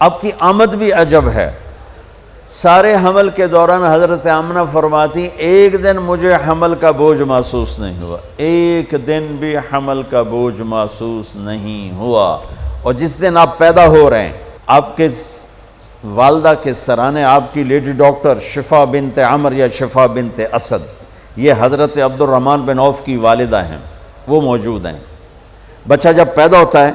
آپ کی آمد بھی عجب ہے۔ سارے حمل کے دوران حضرت آمنہ فرماتی ایک دن مجھے حمل کا بوجھ محسوس نہیں ہوا، ایک دن بھی حمل کا بوجھ محسوس نہیں ہوا۔ اور جس دن آپ پیدا ہو رہے ہیں، آپ کے والدہ کے سرانے آپ کی لیڈی ڈاکٹر شفا بنت عمر یا شفا بنت اسد، یہ حضرت عبد الرحمن بن عوف کی والدہ ہیں، وہ موجود ہیں۔ بچہ جب پیدا ہوتا ہے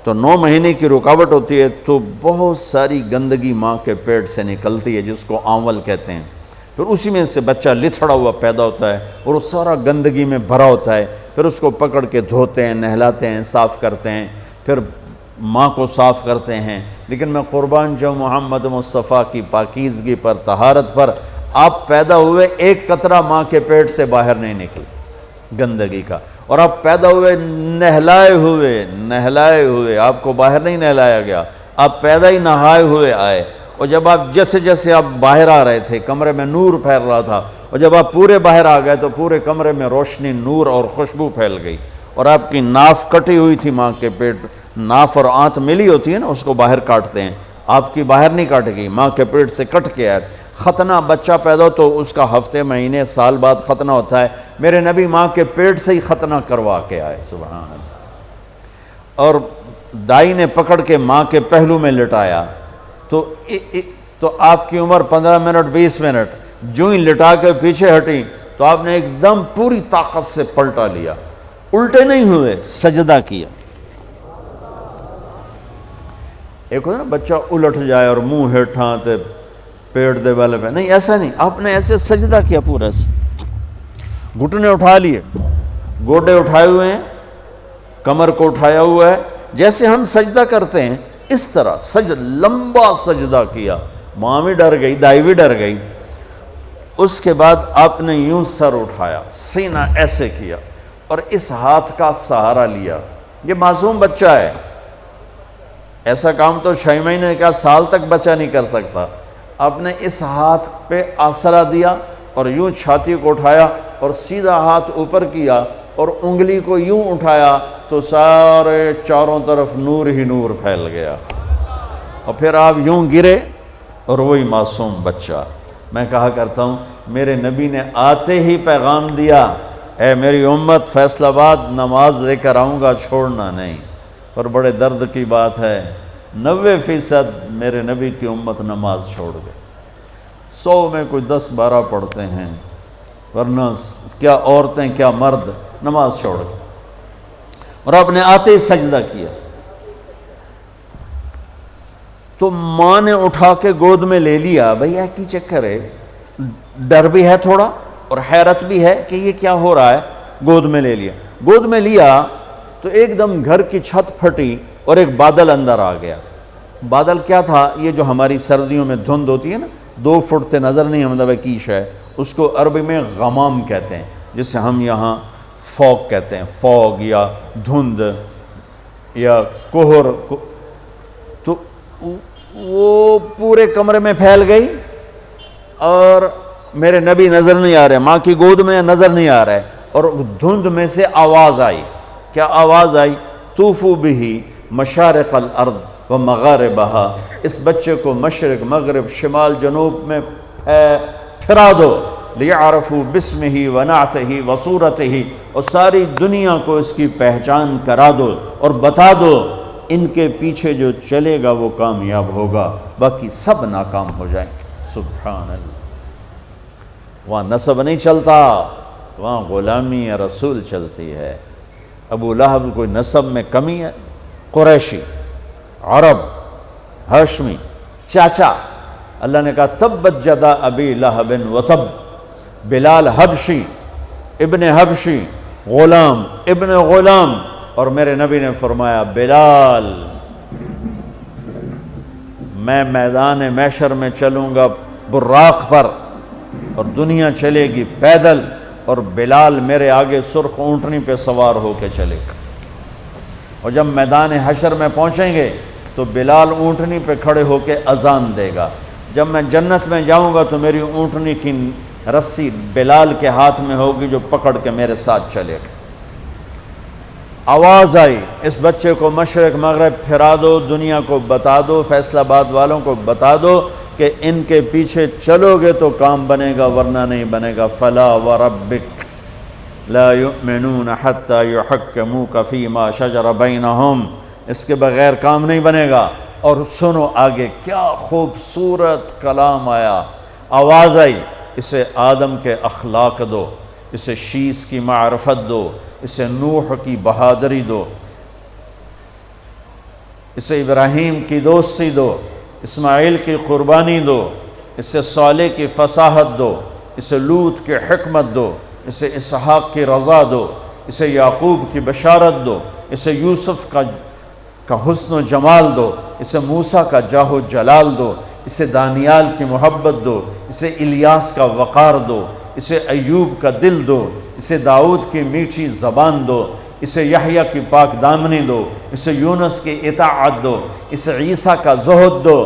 تو 9 مہینے کی رکاوٹ ہوتی ہے، تو بہت ساری گندگی ماں کے پیٹ سے نکلتی ہے جس کو آنول کہتے ہیں۔ پھر اسی میں سے بچہ لتھڑا ہوا پیدا ہوتا ہے اور وہ سارا گندگی میں بھرا ہوتا ہے، پھر اس کو پکڑ کے دھوتے ہیں، نہلاتے ہیں، صاف کرتے ہیں، پھر ماں کو صاف کرتے ہیں۔ لیکن میں قربان جو محمد مصطفیٰ کی پاکیزگی پر، طہارت پر، آپ پیدا ہوئے ایک قطرہ ماں کے پیٹ سے باہر نہیں نکلی گندگی کا، اور آپ پیدا ہوئے نہلائے ہوئے، آپ کو باہر نہیں نہلایا گیا، آپ پیدا ہی نہائے ہوئے آئے۔ اور جب آپ جیسے آپ باہر آ رہے تھے، کمرے میں نور پھیل رہا تھا، اور جب آپ پورے باہر آ گئے تو پورے کمرے میں روشنی، نور اور خوشبو پھیل گئی۔ اور آپ کی ناف کٹی ہوئی تھی ماں کے پیٹ، ناف اور آنت ملی ہوتی ہے نا، اس کو باہر کاٹتے ہیں، آپ کی باہر نہیں کاٹ گئی، ماں کے پیٹ سے کٹ کے آئے۔ ختنہ بچہ پیدا ہو تو اس کا ہفتے، مہینے، سال بعد ختنہ ہوتا ہے، میرے نبی ماں کے پیٹ سے ہی ختنہ کروا کے آئے، سبحان اللہ۔ اور دائی نے پکڑ کے ماں کے پہلو میں لٹایا تو آپ کی عمر 15 منٹ 20 منٹ، جو ہی لٹا کے پیچھے ہٹی تو آپ نے ایک دم پوری طاقت سے پلٹا لیا، الٹے نہیں ہوئے، سجدہ کیا۔ ایک ہوتا نا بچہ الٹ جائے اور منہ ہیٹھاں تے پیڑ دے والے پہ، نہیں ایسا نہیں، آپ نے ایسے سجدہ کیا، پورا سے گھٹنے اٹھا لیے، گوڈے اٹھائے ہوئے ہیں، کمر کو اٹھایا ہوا ہے، جیسے ہم سجدہ کرتے ہیں اس طرح لمبا سجدہ کیا۔ ماں بھی ڈر گئی، دائی بھی ڈر گئی۔ اس کے بعد آپ نے یوں سر اٹھایا، سینہ ایسے کیا اور اس ہاتھ کا سہارا لیا۔ یہ معصوم بچہ ہے، ایسا کام تو 6 مہینے کا، سال تک بچہ نہیں کر سکتا۔ آپ نے اس ہاتھ پہ آسرا دیا اور یوں چھاتی کو اٹھایا اور سیدھا ہاتھ اوپر کیا اور انگلی کو یوں اٹھایا تو سارے چاروں طرف نور ہی نور پھیل گیا، اور پھر آپ یوں گرے اور وہی معصوم بچہ۔ میں کہا کرتا ہوں میرے نبی نے آتے ہی پیغام دیا، اے میری امت، فیصل آباد نماز لے کر آؤں گا، چھوڑنا نہیں۔ اور بڑے درد کی بات ہے 90% میرے نبی کی امت نماز چھوڑ گئے، 100 میں کوئی 10-12 پڑھتے ہیں، ورنہ کیا عورتیں کیا مرد نماز چھوڑ گئے۔ اور آپ نے آتے ہی سجدہ کیا تو ماں نے اٹھا کے گود میں لے لیا۔ بھئی کی چکر ہے، ڈر بھی ہے تھوڑا اور حیرت بھی ہے کہ یہ کیا ہو رہا ہے۔ گود میں لے لیا، گود میں لیا تو ایک دم گھر کی چھت پھٹی اور ایک بادل اندر آ گیا۔ بادل کیا تھا؟ یہ جو ہماری سردیوں میں دھند ہوتی ہے نا، 2 فٹ تے نظر نہیں مطلب کیش ہے، اس کو عربی میں غمام کہتے ہیں، جسے ہم یہاں فوگ کہتے ہیں، فوگ یا دھند یا کوہر۔ تو وہ پورے کمرے میں پھیل گئی اور میرے نبی نظر نہیں آ رہے، ماں کی گود میں نظر نہیں آ رہے، اور دھند میں سے آواز آئی۔ کیا آواز آئی؟ طوفوا بہ مشارق الارض و مغاربہا، اس بچے کو مشرق، مغرب، شمال، جنوب میں پھرا دو، لیعرفوا باسمہ و نعتہ و صورتہ، اور ساری دنیا کو اس کی پہچان کرا دو اور بتا دو، ان کے پیچھے جو چلے گا وہ کامیاب ہوگا، باقی سب ناکام ہو جائیں گے۔ سبحان اللہ۔ وہاں نسب نہیں چلتا، وہاں غلامی رسول چلتی ہے۔ ابو لہب کوئی نسب میں کمی ہے؟ قریشی، عرب، ہاشمی، چاچا۔ اللہ نے کہا تبت یدا ابی لہب وتب، بلال حبشی، ابن حبشی، غلام ابن غلام، اور میرے نبی نے فرمایا بلال میں میدان محشر میں چلوں گا براق پر اور دنیا چلے گی پیدل، اور بلال میرے آگے سرخ اونٹنی پہ سوار ہو کے چلے گا۔ اور جب میدان حشر میں پہنچیں گے تو بلال اونٹنی پہ کھڑے ہو کے اذان دے گا۔ جب میں جنت میں جاؤں گا تو میری اونٹنی کی رسی بلال کے ہاتھ میں ہوگی جو پکڑ کے میرے ساتھ چلے گا۔ آواز آئی اس بچے کو مشرق مغرب پھرا دو، دنیا کو بتا دو، فیصل آباد والوں کو بتا دو کہ ان کے پیچھے چلو گے تو کام بنے گا ورنہ نہیں بنے گا۔ فلا وربک لا یؤمنون حتی یحکموک فیما شجر بینہم، اس کے بغیر کام نہیں بنے گا۔ اور سنو آگے کیا خوبصورت کلام آیا، آواز آئی، اسے آدم کے اخلاق دو، اسے شیس کی معرفت دو، اسے نوح کی بہادری دو، اسے ابراہیم کی دوستی دو، اسماعیل کی قربانی دو، اسے صالح کی فصاحت دو، اسے لوط کی حکمت دو، اسے اسحاق کی رضا دو، اسے یعقوب کی بشارت دو، اسے یوسف کا حسن و جمال دو، اسے موسیٰ کا جاہ و جلال دو، اسے دانیال کی محبت دو، اسے الیاس کا وقار دو، اسے ایوب کا دل دو، اسے داؤد کی میٹھی زبان دو، اسے یحییٰ کی پاک دامنی دو، اسے یونس کی اطاعت دو، اسے عیسیٰ کا زہد دو،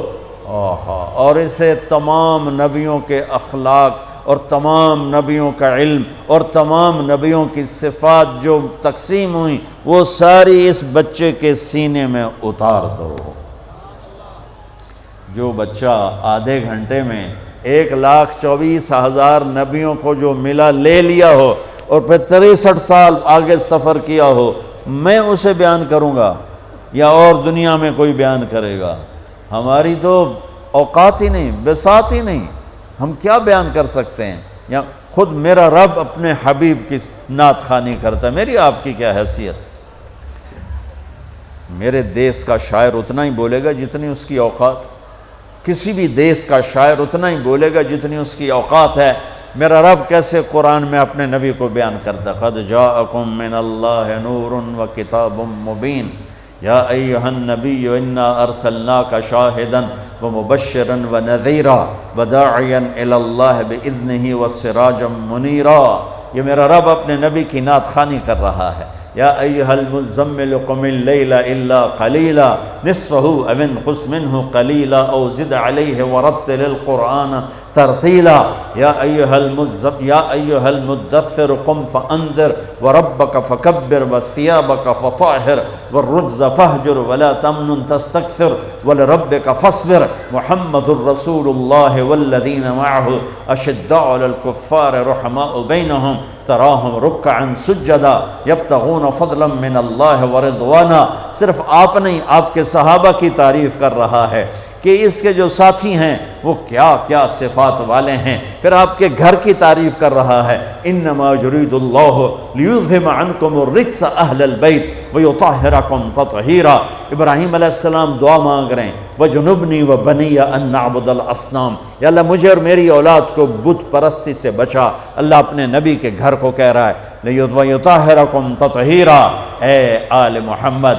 اور اسے تمام نبیوں کے اخلاق اور تمام نبیوں کا علم اور تمام نبیوں کی صفات جو تقسیم ہوئیں وہ ساری اس بچے کے سینے میں اتار دو۔ جو بچہ آدھے گھنٹے میں 1,24,000 نبیوں کو جو ملا لے لیا ہو اور پھر 63 سال آگے سفر کیا ہو، میں اسے بیان کروں گا یا اور دنیا میں کوئی بیان کرے گا؟ ہماری تو اوقات ہی نہیں، بساط ہی نہیں، ہم کیا بیان کر سکتے ہیں؟ یا خود میرا رب اپنے حبیب کی نعت خوانی کرتا ہے، میری آپ کی کیا حیثیت؟ میرے دیس کا شاعر اتنا ہی بولے گا جتنی اس کی اوقات، کسی بھی دیس کا شاعر اتنا ہی بولے گا جتنی اس کی اوقات ہے۔ میرا رب کیسے قرآن میں اپنے نبی کو بیان کرتا ہے، قد جاءکم من اللہ نور و کتاب مبین یا ایہا النبی انا ارسلناک شاہدا ومبشرا ونذیرا وداعیا الی اللہ باذنہ وسراجا منیرا۔ یہ میرا رب اپنے نبی کی نعت خوانی کر رہا ہے۔ یا ایہا المزمل قم اللیل الا قلیلا نصفہ او انقص منہ قلیلا او زد علیہ ورتل القرآن ترتیلا۔ یا ایہا المدثر قم فانذر وربک فکبر وثیابک فطہر والرجز فہجر ولا تمنن تستکثر ولربک فاصبر محمد الرسول اللہ والذین معہ اشداء علی الکفار رحماء بینہم تراہم رکعا سجدا یبتغون فضلا من اللہ ورضوانا۔ صرف آپ نہیں، آپ کے صحابہ کی تعریف کر رہا ہے کہ اس کے جو ساتھی ہیں وہ کیا کیا صفات والے ہیں، پھر آپ کے گھر کی تعریف کر رہا ہے۔ انما یرید اللہ لیذہب عنکم الرجس اہل البیت ویطہرکم تطہیرا۔ ابراہیم علیہ السلام دعا مانگ رہے ہیں، وجنبنی وبنی ان نعبد الاصنام، یا اللہ مجھے اور میری اولاد کو بت پرستی سے بچا۔ اللہ اپنے نبی کے گھر کو کہہ رہا ہے ویطہرکم تطہیرا۔ اے آل محمد،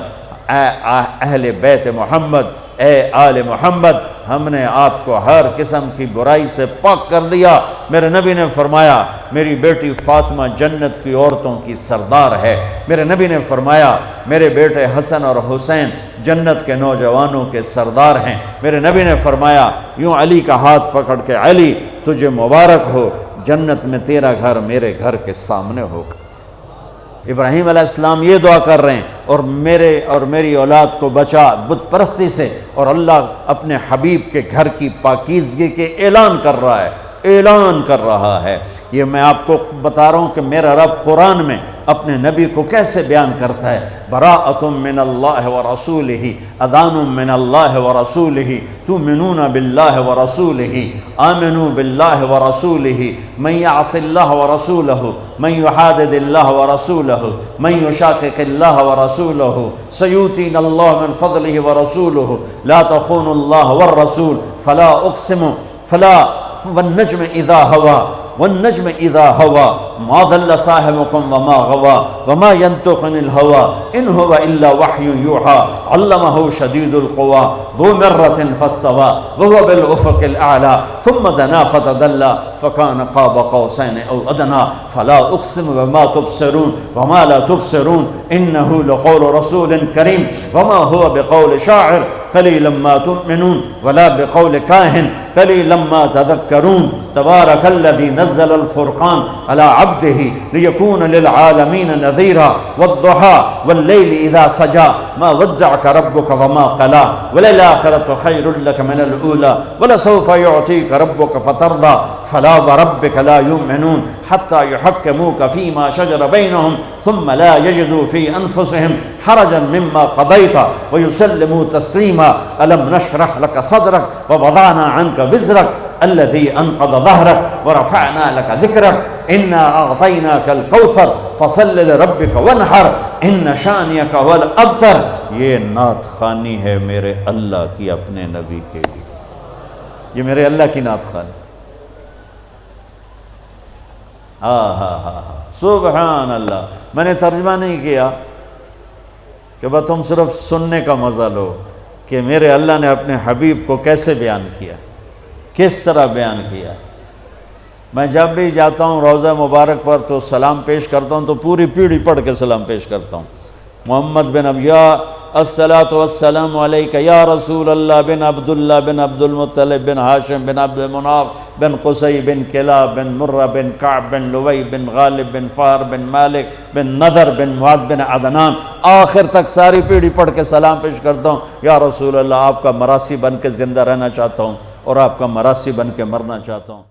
اے اہل بیت محمد، اے آل محمد، ہم نے آپ کو ہر قسم کی برائی سے پاک کر دیا۔ میرے نبی نے فرمایا میری بیٹی فاطمہ جنت کی عورتوں کی سردار ہے۔ میرے نبی نے فرمایا میرے بیٹے حسن اور حسین جنت کے نوجوانوں کے سردار ہیں۔ میرے نبی نے فرمایا یوں علی کا ہاتھ پکڑ کے، علی تجھے مبارک ہو، جنت میں تیرا گھر میرے گھر کے سامنے ہوگا۔ ابراہیم علیہ السلام یہ دعا کر رہے ہیں اور میرے اور میری اولاد کو بچا بت پرستی سے، اور اللہ اپنے حبیب کے گھر کی پاکیزگی کے اعلان کر رہا ہے، اعلان کر رہا ہے۔ یہ میں آپ کو بتا رہا ہوں کہ میرا رب قرآن میں اپنے نبی کو کیسے بیان کرتا ہے۔ براءۃ من اللہ ورسولہ، اذان من اللہ ورسولہ، تؤمنون باللہ ورسولہ، آمنوا باللہ ورسولہ، من یعص اللہ ورسولہ، من یحادد اللہ ورسولہ، من یشاقق اللہ ورسولہ، سیؤتینا اللہ من فضلہ ورسولہ، لا تخونوا اللہ والرسول، فلا اقسم والنجم اذا ہوا والنجم اذا ہوا ما ضل صاحبکم وما غوا وما ينطق عن الهوى ان هو الا وحی یوحى علمہ شدید القوى ذو مرة فاستوى وهو بالافق الاعلى ثم دنا فتدلى فكان قاب قوسين أو أدنى فلا أقسم بما تبصرون وما لا تبصرون إنه لقول رسول كريم وما هو بقول شاعر قليلا ما تؤمنون ولا بقول كاهن قليلا ما تذكرون تبارك الذي نزل الفرقان على عبده ليكون للعالمين نذيرا والضحى والليل إذا سجى ما ودعك ربك وما قلى وللآخرة خير لك من الأولى ولسوف يعطيك ربك فترضى فلا وربك لا يؤمنون حتى يحكموك فيما شجر بينهم ثم لا يجدوا في أنفسهم حرجا مما قضيت ويسلموا تسليما ألم نشرح لك صدرك ووضعنا عنك وزرك الذي أنقض ظهرك ورفعنا لك ذكرك إنا أعطيناك الكوثر فصل لربك وانحر إن شانئك هو الأبتر. یہ نعت خوانی ہے میرے اللہ کی اپنے نبی کے لیے، یہ میرے اللہ کی نعت خوانی. سبحان اللہ. میں نے ترجمہ نہیں کیا کہ بس تم صرف سننے کا مزہ لو کہ میرے اللہ نے اپنے حبیب کو کیسے بیان کیا، کس طرح بیان کیا. میں جب بھی جاتا ہوں روضہ مبارک پر تو سلام پیش کرتا ہوں تو پوری پیڑھی پڑھ کے سلام پیش کرتا ہوں. محمد بن ابیا الصلاۃ والسلام علیک یا رسول اللہ بن عبداللہ بن عبد المطلب بن ہاشم بن عبد مناف بن قصی بن کلاب بن مرہ بن کعب بن لوی بن غالب بن فار بن مالک بن نذر بن معاذ بن عدنان، آخر تک ساری پیڑھی پڑھ کے سلام پیش کرتا ہوں. یا رسول اللہ آپ کا مراسی بن کے زندہ رہنا چاہتا ہوں اور آپ کا مراسی بن کے مرنا چاہتا ہوں.